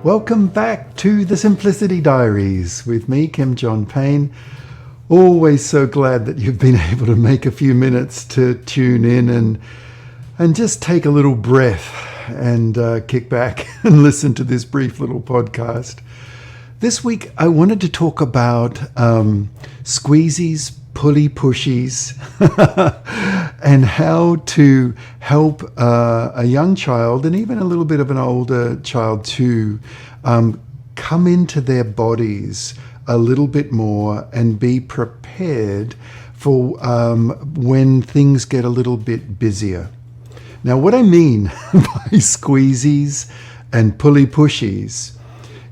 Welcome back to the Simplicity Diaries with me, Kim John Payne. Always so glad that you've been able to make a few minutes to tune in and just take a little breath and kick back and listen to this brief little podcast. This week I wanted to talk about squeezies, pulley pushies, and how to help a young child and even a little bit of an older child too come into their bodies a little bit more and be prepared for when things get a little bit busier. Now, what I mean by squeezies and pulley pushies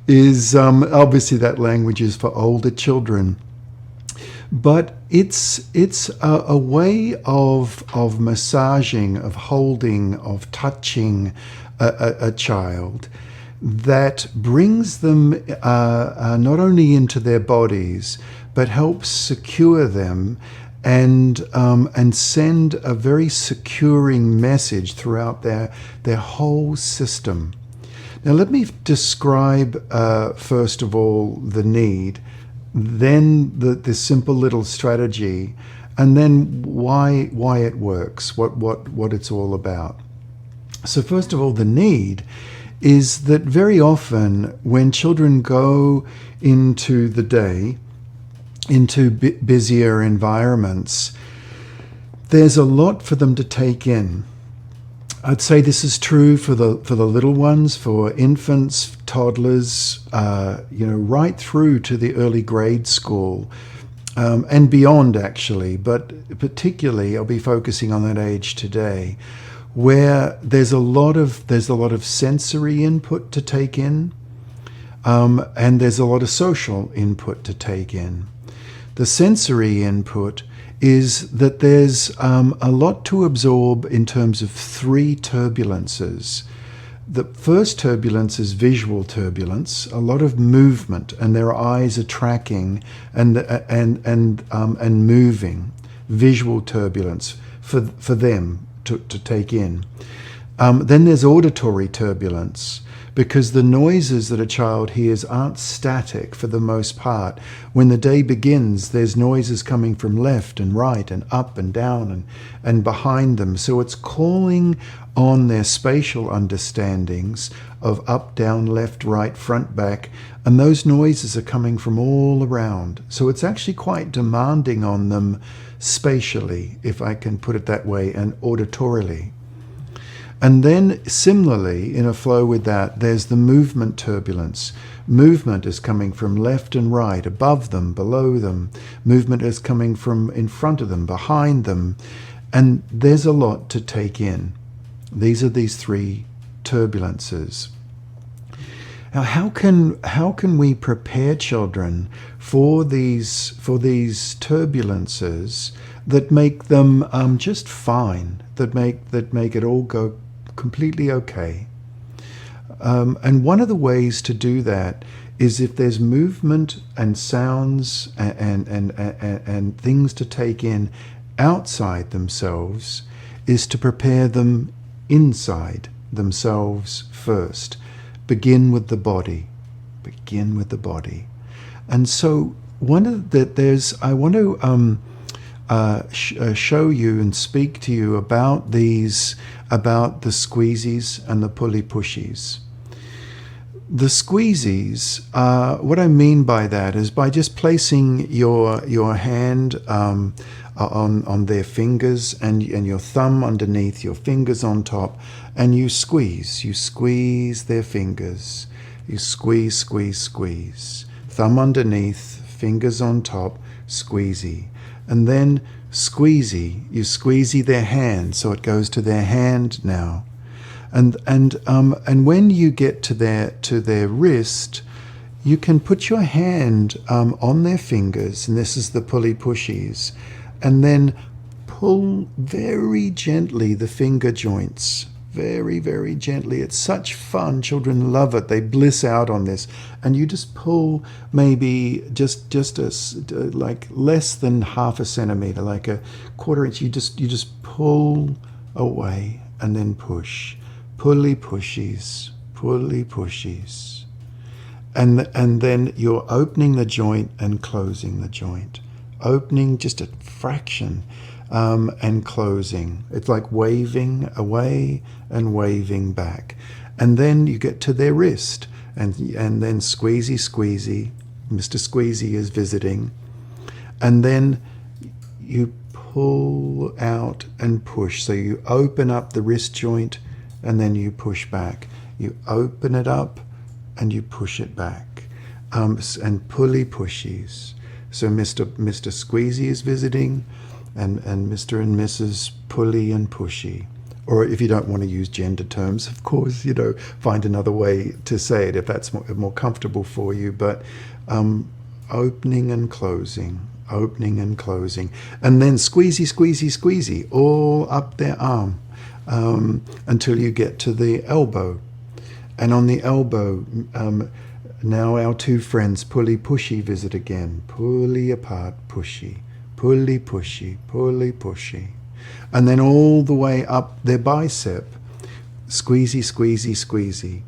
is obviously that language is for older children. But it's a way of massaging, of holding, of touching a child that brings them not only into their bodies, but helps secure them and send a very securing message throughout their whole system. Now, let me describe first of all the need, then the simple little strategy, and then why it works, what it's all about. So first of all, the need is that very often when children go into the day, into busier environments, there's a lot for them to take in. I'd say this is true for the little ones, for infants, toddlers, right through to the early grade school, and beyond actually. But particularly, I'll be focusing on that age today, where there's a lot of sensory input to take in, and there's a lot of social input to take in. The sensory input is that there's a lot to absorb in terms of three turbulences. The first turbulence is visual turbulence, a lot of movement, and their eyes are tracking and moving. Visual turbulence for them to take in. Then there's auditory turbulence, because the noises that a child hears aren't static for the most part. When the day begins, there's noises coming from left and right and up and down and behind them. So it's calling on their spatial understandings of up, down, left, right, front, back, and those noises are coming from all around. So it's actually quite demanding on them spatially, if I can put it that way, and auditorily. And then similarly, in a flow with that, there's the movement turbulence. Movement is coming from left and right, above them, below them. Movement is coming from in front of them, behind them. And there's a lot to take in. These are these three turbulences. Now, how can we prepare children for these turbulences that make them just fine, that make it all go completely okay? And one of the ways to do that is if there's movement and sounds and things to take in outside themselves, is to prepare them inside themselves first. Begin with the body. Begin with the body. And so I want to show you and speak to you about the squeezies and the pulley pushies. The squeezies, what I mean by that is by just placing your hand on their fingers and your thumb underneath, your fingers on top, and you squeeze their fingers. You squeeze. Thumb underneath, fingers on top, squeezy. And then squeezy, you squeezy their hand, so it goes to their hand now. And when you get to their wrist, you can put your hand on their fingers, and this is the pulley pushies, and then pull very gently the finger joints. Very, very gently. It's such fun. Children love it. They bliss out on this. And you just pull maybe just like less than half a centimeter, like a quarter inch. You just pull away and then push. Pulley pushies. Pulley pushies. And then you're opening the joint and closing the joint. Opening just a fraction and closing. It's like waving away and waving back. And then you get to their wrist, and then squeezy, squeezy. Mr. Squeezy is visiting. And then you pull out and push. So you open up the wrist joint and then you push back. You open it up and you push it back. And pulley pushies. So Mr. Squeezy is visiting, and Mr. and Mrs. Pulley and Pushy. Or if you don't want to use gender terms, of course, find another way to say it if that's more comfortable for you. But opening and closing, opening and closing. And then squeezy, squeezy, squeezy, all up their arm until you get to the elbow. And on the elbow, now our two friends, Pulley, Pushy, visit again. Pulley apart, Pushy. Pulley, Pushy, Pulley, Pushy. And then all the way up their bicep, squeezy, squeezy, squeezy.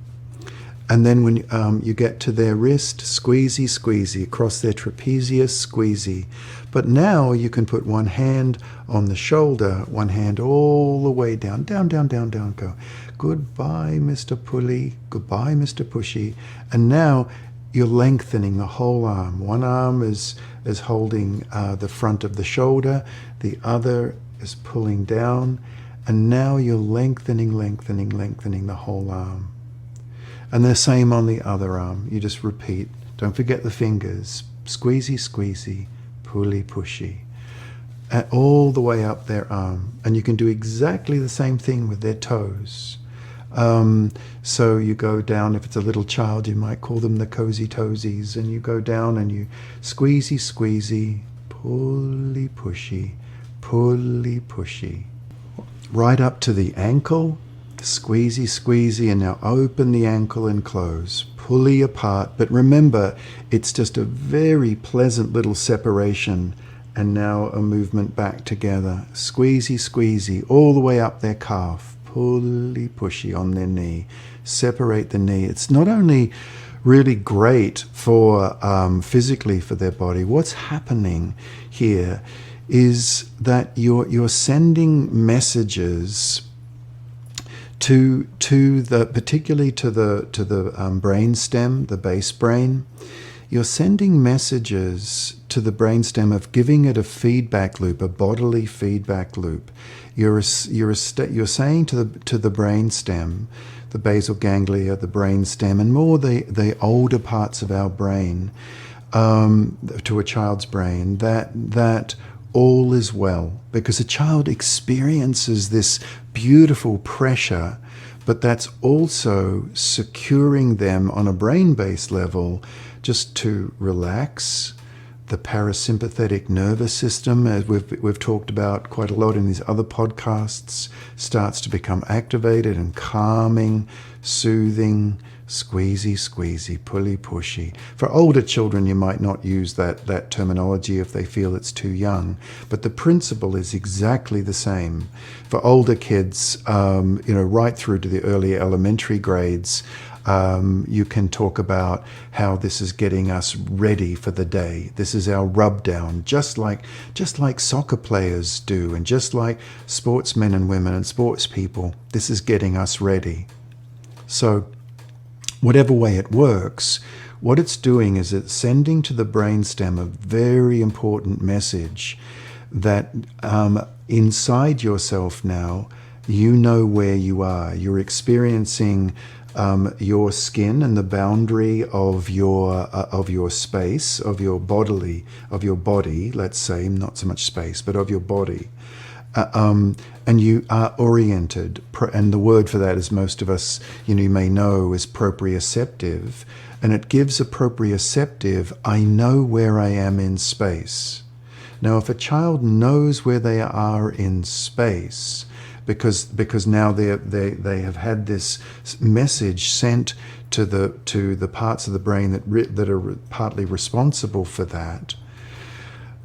And then when you get to their wrist, squeezy, squeezy, across their trapezius, squeezy. But now you can put one hand on the shoulder, one hand all the way down, down, down, down, down, go. Goodbye, Mr. Pulley. Goodbye, Mr. Pushy. And now you're lengthening the whole arm. One arm is holding the front of the shoulder. The other is pulling down. And now you're lengthening, lengthening, lengthening the whole arm. And the same on the other arm. You just repeat. Don't forget the fingers. Squeezy, squeezy, pulley, pushy. All the way up their arm. And you can do exactly the same thing with their toes. So you go down, if it's a little child, you might call them the cozy toesies, and you go down and you squeezy, squeezy, pulley, pushy, pulley, pushy. Right up to the ankle, squeezy, squeezy, and now open the ankle and close. Pulley apart, but remember, it's just a very pleasant little separation, and now a movement back together. Squeezy, squeezy, all the way up their calf. Pulley, pushy on their knee. Separate the knee. It's not only really great for physically for their body. What's happening here is that you're sending messages to the, particularly to the brain stem, the base brain. You're sending messages to the brainstem of giving it a feedback loop, a bodily feedback loop. You're saying to the brainstem, the basal ganglia, the brainstem, and more the older parts of our brain, to a child's brain, that all is well, because a child experiences this beautiful pressure, but that's also securing them on a brain-based level just to relax. The parasympathetic nervous system, as we've talked about quite a lot in these other podcasts, starts to become activated and calming, soothing, squeezy, squeezy, pulley, pushy. For older children, you might not use that terminology if they feel it's too young, but the principle is exactly the same. For older kids, right through to the early elementary grades, you can talk about how this is getting us ready for the day. This is our rub down, just like soccer players do, and just like sportsmen and women and sports people. This is getting us ready. So whatever way it works, what it's doing is it's sending to the brainstem a very important message that inside yourself now, you know where you are. You're experiencing your skin and the boundary of your space, of your body, let's say, not so much space, but of your body. And you are oriented, and the word for that, as most of us you may know, is proprioceptive, and it gives a proprioceptive, I know where I am in space. Now, if a child knows where they are in space, because now they have had this message sent to the parts of the brain that are partly responsible for that,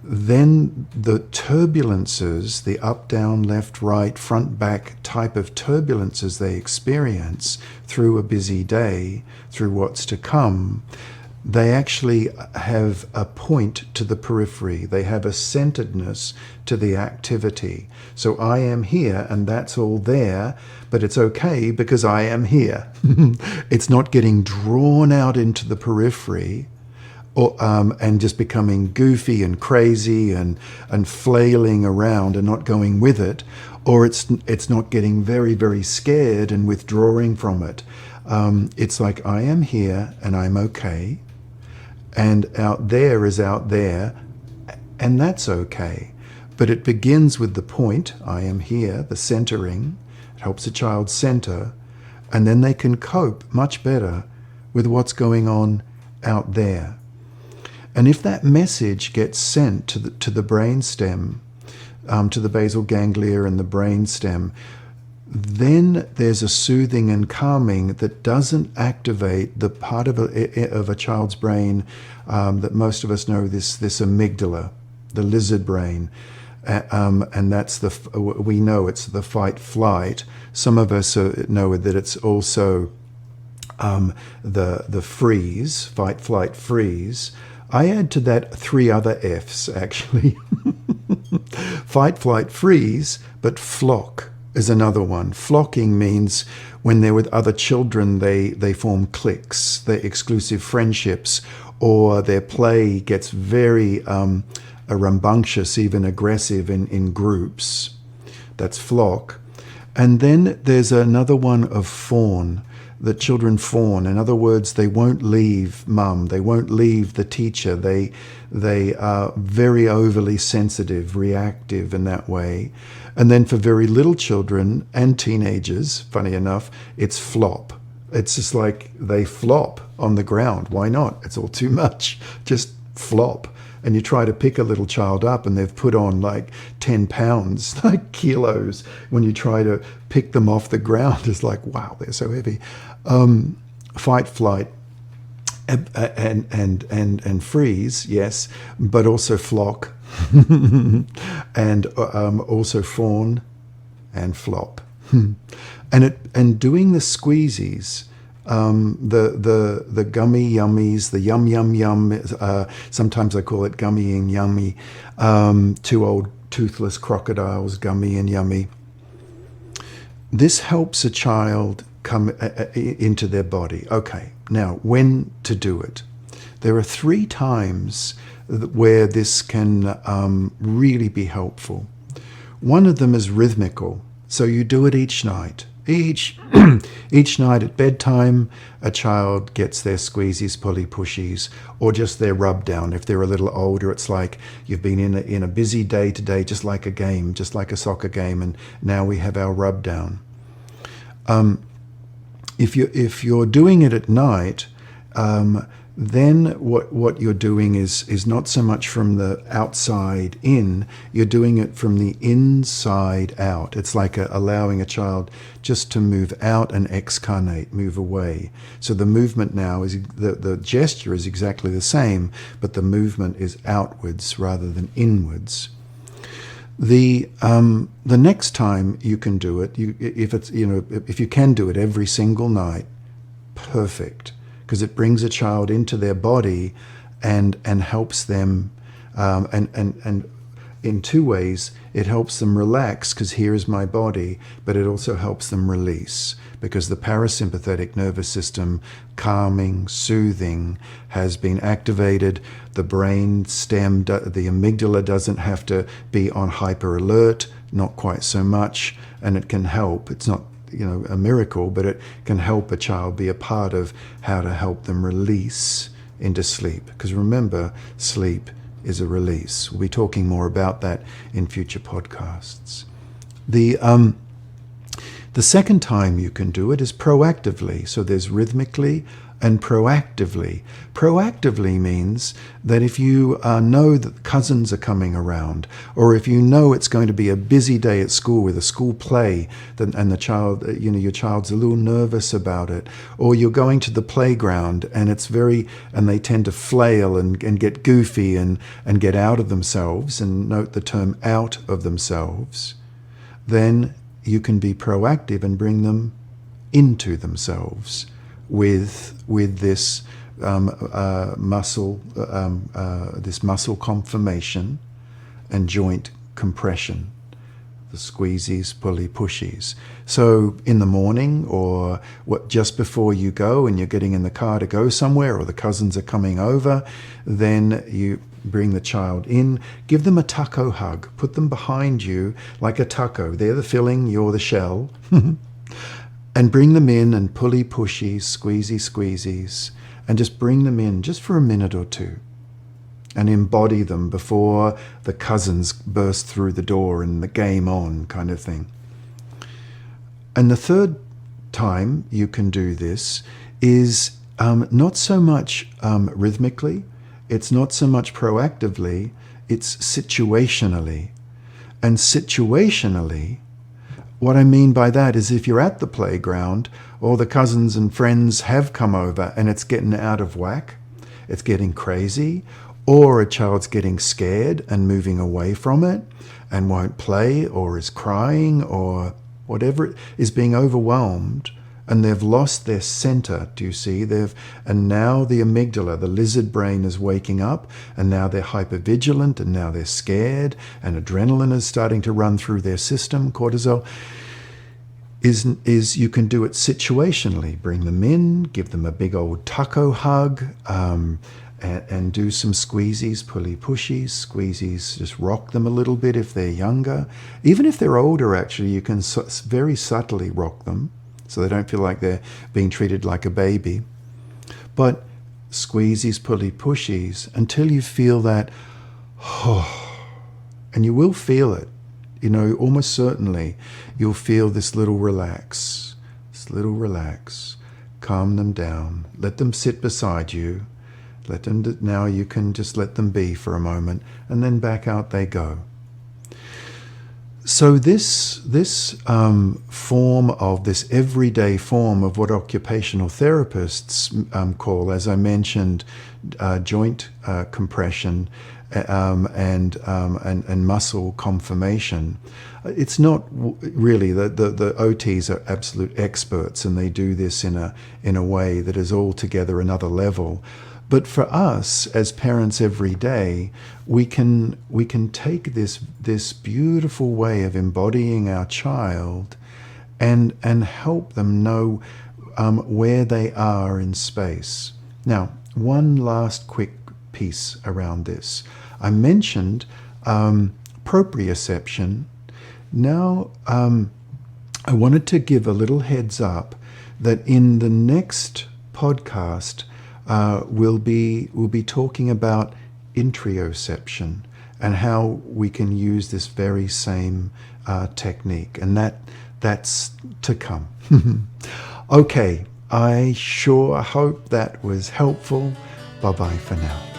then the turbulences, the up, down, left, right, front, back type of turbulences they experience through a busy day, through what's to come, they actually have a point to the periphery. They have a centeredness to the activity. So I am here and that's all there, but it's okay because I am here. It's not getting drawn out into the periphery, or, and just becoming goofy and crazy and flailing around and not going with it, or it's not getting very, very scared and withdrawing from it. It's like, I am here and I'm okay, and out there is out there, and that's okay. But it begins with the point, I am here, the centering. It helps a child center, and then they can cope much better with what's going on out there. And if that message gets sent to the brainstem, to the basal ganglia and the brainstem, then there's a soothing and calming that doesn't activate the part of a child's brain that most of us know, this amygdala, the lizard brain. And that's we know it's the fight flight. Some of us know that it's also the freeze, fight, flight, freeze. I add to that 3 other F's, actually. Fight, flight, freeze, but flock is another one. Flocking means when they're with other children, they form cliques, they're exclusive friendships, or their play gets very rambunctious, even aggressive in groups. That's flock. And then there's another one of fawn. The children fawn. In other words, they won't leave mum. They won't leave the teacher. They are very overly sensitive, reactive in that way. And then for very little children and teenagers, funny enough, it's flop. It's just like they flop on the ground. Why not? It's all too much. Just flop. And you try to pick a little child up and they've put on like 10 pounds, like kilos. When you try to pick them off the ground, it's like, wow, they're so heavy. Fight, flight, and freeze, yes, but also flock, and also fawn and flop. And doing the squeezies, the gummy yummies, the yum yum yum. Sometimes I call it gummy and yummy. 2 old toothless crocodiles, gummy and yummy. This helps a child come into their body. Okay, now when to do it? There are 3 times where this can really be helpful. One of them is rhythmical, so you do it each night. Each night at bedtime, a child gets their squeezies, pulley pushies, or just their rub down. If they're a little older, it's like you've been in a busy day today, just like a game, just like a soccer game, and now we have our rub down. If you're doing it at night, then what you're doing is not so much from the outside in, you're doing it from the inside out. It's like allowing a child just to move out and excarnate, move away. So the movement now is, the gesture is exactly the same, but the movement is outwards rather than inwards. The next time you can do it, if you can do it every single night, perfect. Because it brings a child into their body and helps them, and in 2 ways. It helps them relax, because here is my body, but it also helps them release, because the parasympathetic nervous system, calming, soothing, has been activated. The brain stem, the amygdala doesn't have to be on hyper alert, not quite so much, and it can help. It's not a miracle, but it can help a child be a part of how to help them release into sleep. Because remember, sleep is a release. We'll be talking more about that in future podcasts. The second time you can do it is proactively. So there's rhythmically, and proactively. Proactively means that if you know that cousins are coming around, or if you know it's going to be a busy day at school with a school play, and the child, your child's a little nervous about it, or you're going to the playground and and they tend to flail and get goofy and get out of themselves, and note the term out of themselves, then you can be proactive and bring them into themselves with this muscle conformation and joint compression, the squeezies, pushies. So in the morning, or just before you go and you're getting in the car to go somewhere, or the cousins are coming over, then you bring the child in, give them a taco hug, put them behind you like a taco. They're the filling, you're the shell. And bring them in and pushies, squeezies, and just bring them in just for a minute or two and embody them before the cousins burst through the door and the game on kind of thing. And the third time you can do this is not so much rhythmically, it's not so much proactively, it's situationally. And situationally, what I mean by that is if you're at the playground, or the cousins and friends have come over and it's getting out of whack, it's getting crazy, or a child's getting scared and moving away from it and won't play, or is crying, or whatever, is being overwhelmed, and they've lost their center, do you see? And now the amygdala, the lizard brain, is waking up, and now they're hypervigilant, and now they're scared, and adrenaline is starting to run through their system, cortisol. Is you can do it situationally. Bring them in, give them a big old taco hug, and do some squeezies, pushies, squeezies, just rock them a little bit if they're younger. Even if they're older, actually, you can very subtly rock them, so they don't feel like they're being treated like a baby. But squeezies, pushies, until you feel that, and you will feel it, almost certainly, you'll feel this little relax, calm them down, let them sit beside you, now you can just let them be for a moment, and then back out they go. So this form of this everyday form of what occupational therapists call, as I mentioned, joint compression and muscle conformation. It's not really the OTs are absolute experts, and they do this in a way that is altogether another level. But for us as parents every day, we can take this beautiful way of embodying our child and help them know where they are in space. Now, one last quick piece around this. I mentioned proprioception. Now, I wanted to give a little heads up that in the next podcast, we'll be talking about interoception and how we can use this very same technique, and that's to come. Okay, I sure hope that was helpful. Bye-bye for now.